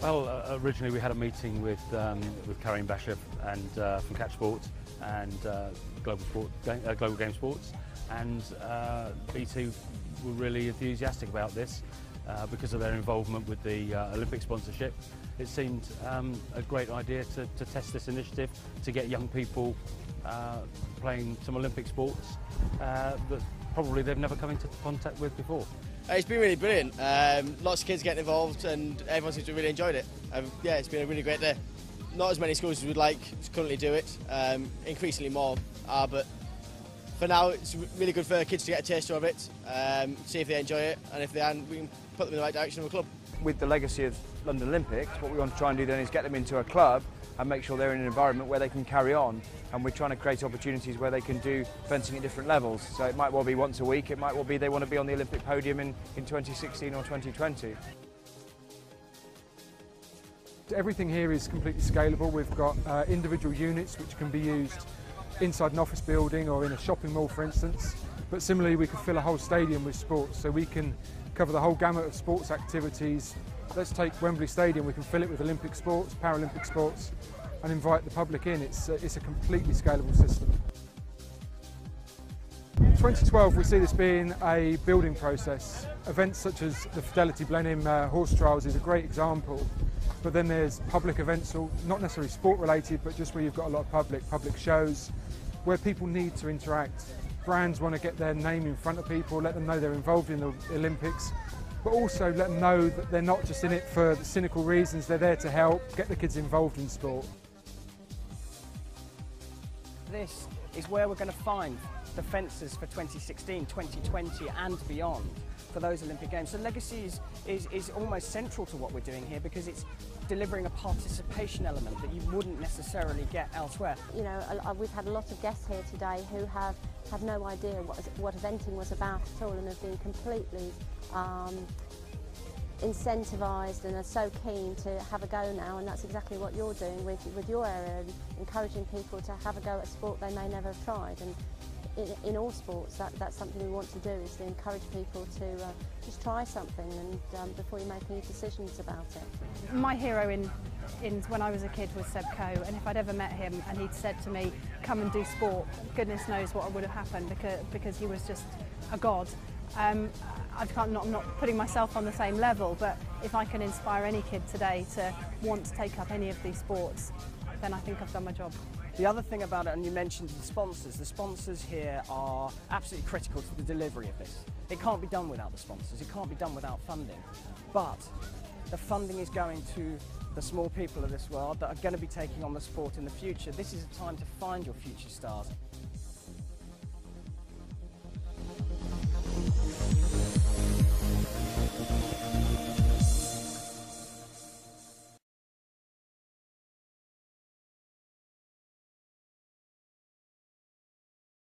Well, originally we had a meeting with Karim Bashir and from Catch Sports and Global Game Sports, and BT were really enthusiastic about this because of their involvement with the Olympic sponsorship. It seemed a great idea to test this initiative to get young people playing some Olympic sports that probably they've never come into contact with before. It's been really brilliant. Lots of kids getting involved and everyone seems to have really enjoyed it. Yeah, it's been a really great day. Not as many schools as we'd like to currently do it, increasingly more are, but for now it's really good for kids to get a taste of it, see if they enjoy it, and if they aren't, we can put them in the right direction of a club. With the legacy of London Olympics, what we want to try and do then is get them into a club and make sure they're in an environment where they can carry on, and we're trying to create opportunities where they can do fencing at different levels. So it might well be once a week, it might well be they want to be on the Olympic podium in 2016 or 2020. Everything here is completely scalable. We've got individual units which can be used inside an office building or in a shopping mall, for instance. But similarly, we could fill a whole stadium with sports, so we can cover the whole gamut of sports activities. Let's take Wembley Stadium, we can fill it with Olympic sports, Paralympic sports, and invite the public in. It's a completely scalable system. 2012, we see this being a building process. Events such as the Fidelity Blenheim horse trials is a great example. But then there's public events, not necessarily sport related, but just where you've got a lot of public shows, where people need to interact. Brands want to get their name in front of people, let them know they're involved in the Olympics, but also let them know that they're not just in it for the cynical reasons, they're there to help, get the kids involved in sport. This is where we're going to find the fencers for 2016, 2020 and beyond for those Olympic Games. So legacy is almost central to what we're doing here because it's delivering a participation element that you wouldn't necessarily get elsewhere. You know, we've had a lot of guests here today who have had no idea what eventing was about at all and have been completely incentivised and are so keen to have a go now, and that's exactly what you're doing with your area, encouraging people to have a go at a sport they may never have tried. And in all sports, that's something we want to do, is to encourage people to just try something and before you make any decisions about it. My hero in when I was a kid was Seb Coe, and if I'd ever met him and he'd said to me, come and do sport, goodness knows what would have happened because he was just a god. I'm not putting myself on the same level, but if I can inspire any kid today to want to take up any of these sports, then I think I've done my job. The other thing about it, and you mentioned the sponsors here are absolutely critical to the delivery of this. It can't be done without the sponsors, it can't be done without funding. But the funding is going to the small people of this world that are going to be taking on the sport in the future. This is a time to find your future stars.